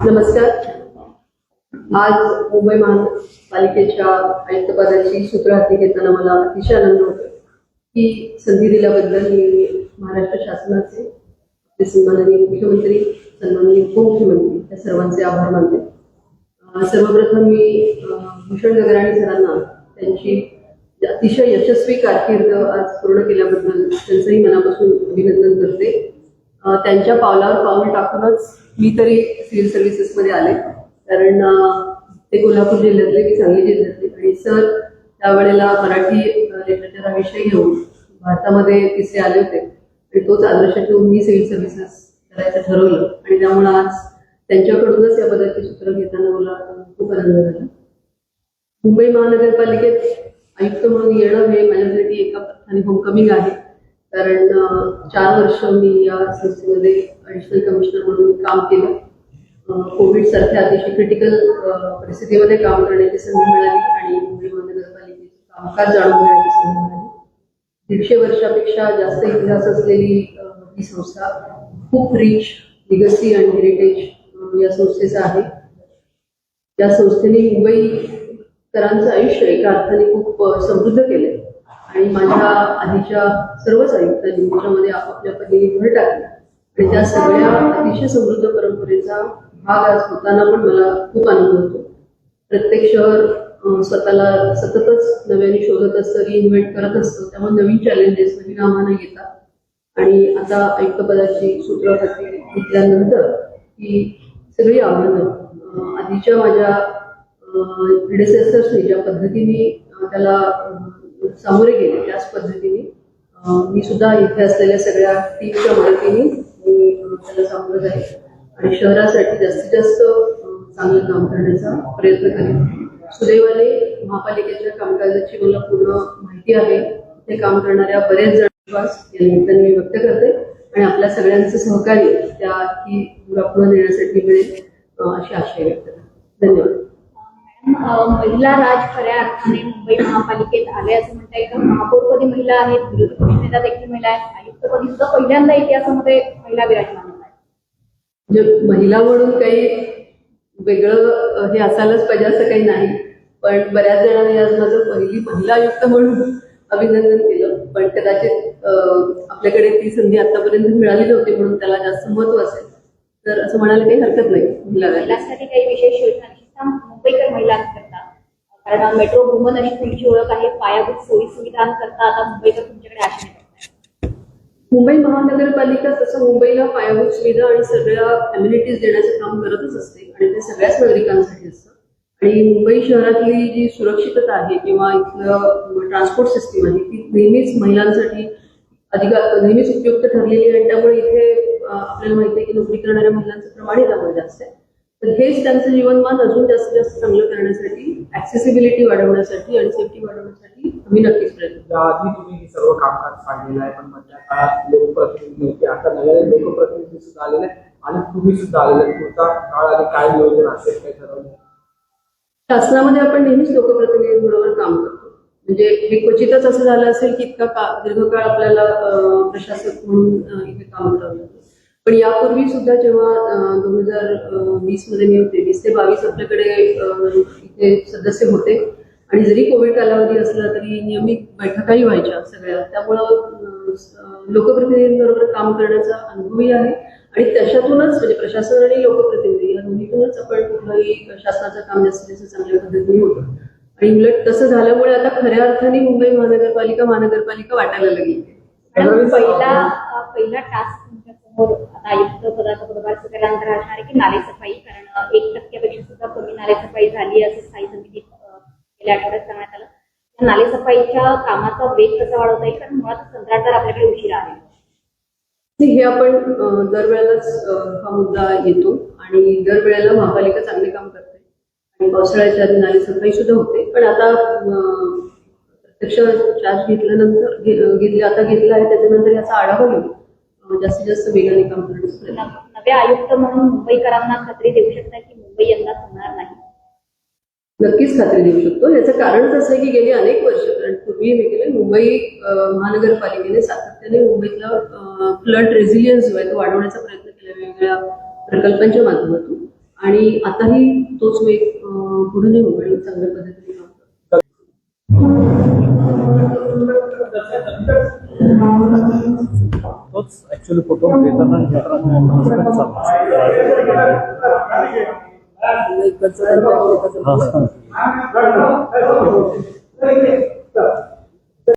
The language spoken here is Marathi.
नमस्कार. आज मुंबई महापालिकेच्या आयुक्तपदाची सूत्र हाती घेताना मला अतिशय आनंद होतो. ही संधी दिल्याबद्दल मी महाराष्ट्र शासनाचे, आपले सन्माननीय मुख्यमंत्री, सन्माननीय उपमुख्यमंत्री या सर्वांचे आभार मानते. सर्वप्रथम मी भूषण गगराणी सरांना त्यांची अतिशय यशस्वी कारकीर्द आज पूर्ण केल्याबद्दल त्यांचंही मनापासून अभिनंदन करते. त्यांच्या पावलावर पाऊल टाकूनच मी तरी सिव्हिल सर्व्हिसेसमध्ये आले, कारण ते कोल्हापूर जिल्ह्यातले, मी सांगली जिल्ह्यातले, आणि सर त्यावेळेला मराठी लिटरेचर हा विषय घेऊन भारतामध्ये तिसरे आले होते आणि तोच आदर्श ठेवून मी सिव्हिल सर्व्हिसेस करायचं ठरवलं आणि त्यामुळे आज त्यांच्याकडूनच या पदाची सूत्र घेताना मला खूप आनंद झाला. मुंबई महानगरपालिकेत आयुक्त म्हणून येणं हे माझ्यासाठी एका अर्थाने होमकमिंग आहे, कारण 4 वर्ष मी या संस्थेमध्ये ॲडिशनल कमिशनर म्हणून काम केलं. कोविड सारख्या अतिशय क्रिटिकल परिस्थितीमध्ये काम करण्याची संधी मिळाली आणि मुंबई महानगरपालिकेचं कामकाज जाणून घेण्याची संधी मिळाली. 150 वर्षापेक्षा जास्त इतिहास असलेली ही संस्था खूप रिच लिगसी आणि हेरिटेज या संस्थेचं आहे. या संस्थेने मुंबईकरांचं आयुष्य एका अर्थाने खूप समृद्ध केले आणि माझ्या आधीच्या सर्वच आयुक्तांनी त्याच्यामध्ये आपापल्या पद्धतीने भर टाकली आणि त्या सगळ्या अतिशय समृद्ध परंपरेचा भाग आज होताना पण मला खूप आनंद होतो. प्रत्येक शहर स्वतःला सततच नव्याने शोधत असतं, रिइन्व्हेंट करत असतं, त्यामुळे नवीन चॅलेंजेस, नवीन आव्हानं येतात आणि आता आयुक्तपदाची सूत्र हाती घेतल्यानंतर ही सगळी आव्हानं आधीच्या माझ्या प्रिडेसेसर्सनी ज्या पद्धतीने त्याला सामोरे गेले त्याच पद्धतीने मी सुद्धा इथे असलेल्या सगळ्या टीमच्या मदतीने मी त्याला सामोरं जाईल आणि शहरासाठी जास्तीत जास्त चांगलं काम करण्याचा प्रयत्न करेन. सुदैवाने महापालिकेच्या कामकाजाची मला पूर्ण माहिती आहे. ते काम करणाऱ्या बरेच जण विश्वास या निमित्ताने मी व्यक्त करते आणि आपल्या सगळ्यांचं सहकार्य त्या की पुढे नेण्यासाठी मिळेल अशी आशा व्यक्त करते. धन्यवाद. महिला राज खऱ्या अर्थाने मुंबई महापालिकेत आले असं म्हणता येईल. महापौरपदी महिला आहेत, विरोधी पक्षनेता देखील महिला आहेत, आयुक्तपदी सुद्धा पहिल्यांदा इतिहासामध्ये महिला विराजमान आहेत. म्हणजे महिला म्हणून काही वेगळं हे असायलाच पाहिजे असं काही नाही, पण बऱ्याच जणांनी आज माझं पहिली महिला आयुक्त म्हणून अभिनंदन केलं, पण कदाचित आपल्याकडे ती संधी आतापर्यंत मिळाली नव्हती म्हणून त्याला जास्त महत्व असेल, तर असं म्हणायला काही हरकत नाही. महिलांसाठी काही विशेष योजना मुंबईकर महिलांकरता, कारण मेट्रो वुमन अशी तुमची ओळख आहे, पायाभूत सोयी सुविधांकरता आता मुंबईकर तुमच्याकडे आशेने बघताय. मुंबई महानगरपालिका तसं मुंबईला पायाभूत सुविधा आणि सगळ्या अम्युनिटीज देण्याचं काम करतच असते आणि ते सगळ्याच नागरिकांसाठी असतं. आणि मुंबई शहरातली जी सुरक्षितता आहे किंवा इथलं ट्रान्सपोर्ट सिस्टीम आहे ती नेहमीच महिलांसाठी नेहमीच उपयुक्त ठरलेली आहे आणि त्यामुळे इथे आपल्याला माहिती आहे की नोकरी करणाऱ्या महिलांचं प्रमाण त्यामुळे जास्त आहे. तर हेच त्यांचं जीवनमान अजून जास्तीत जास्त चांगलं करण्यासाठी, ऍक्सेसिबिलिटी वाढवण्यासाठी आणि सेफ्टी वाढवण्यासाठी आम्ही नक्कीच प्रयत्न. आधी तुम्ही हे सर्व कामकाज पाहिलेलं आहे, पण मधल्या काळात लोकप्रतिनिधी होते, आता नव्याने लोकप्रतिनिधी सुद्धा आलेले आणि तुम्ही सुद्धा आलेले. पुढचा काळ आणि काय नियोजन असेल काय ठरवलं? शासनामध्ये आपण नेहमीच लोकप्रतिनिधींबरोबर काम करतो. म्हणजे हे क्वचितच असं झालं असेल की इतका दीर्घकाळ आपल्याला प्रशासक म्हणून इथे काम करावं लागलं, पण यापूर्वी सुद्धा जेव्हा 2020 मध्ये मी होते, 20 ते 22 आपल्याकडे इथे सदस्य होते आणि जरी कोविड कालावधी असला तरी नियमित बैठकाही व्हायच्या सगळ्या, त्यामुळं लोकप्रतिनिधींबरोबर काम करण्याचा अनुभवही आहे आणि त्याच्यातूनच म्हणजे प्रशासन आणि लोकप्रतिनिधी या दोन्हीतूनच आपण कुठलंही शासनाचं काम जास्तीत जास्त चांगल्या पद्धतीने होतं आणि उलट तसं झाल्यामुळे आता खऱ्या अर्थाने मुंबई महानगरपालिका वाटायला लागली. पहिला टास्क तुमच्या समोर आता आयुक्त पदाचा पदभार स्वीकारल्यानंतर असणार आहे की नालेसफाई, कारण 1% सुद्धा कमी नालेसफाई झाली असं स्थायी समितीत गेल्या आठवड्यात सांगण्यात आलं. नालेसफाईच्या कामाचा वेग कसा वाढवता येईल, कारण मुळात कंत्राटदार आपल्याकडे उशिरा आहे. हे आपण दरवेळेलाच हा मुद्दा येतो आणि दरवेळेला महापालिका चांगले काम करते आणि पावसाळ्याच्या आधी नालेसफाई सुद्धा होते, पण आता प्रत्यक्ष चार्ज घेतला आहे त्याच्यानंतर याचा आढावा घेऊ जास्तीत जास्त वेगाने काम करण्याचं. नव्या आयुक्त म्हणून मुंबईकरांना खात्री देऊ शकता की मुंबई यंदा होणार नाही? नक्कीच खात्री देऊ शकतो. याचं कारण कसं आहे की गेली अनेक वर्ष, कारण पूर्वी मी गेले मुंबई महानगरपालिकेने सातत्याने मुंबईतला फ्लड रेझिलियन्स जो आहे तो वाढवण्याचा प्रयत्न केला वेगवेगळ्या प्रकल्पांच्या माध्यमातून आणि आताही तोच वेग पुढे नेऊ आणि चांगल्या पद्धतीने काम करू. तोच ऍक्च्युअली फोटो देताना इकडचं त्यांच्या- हा.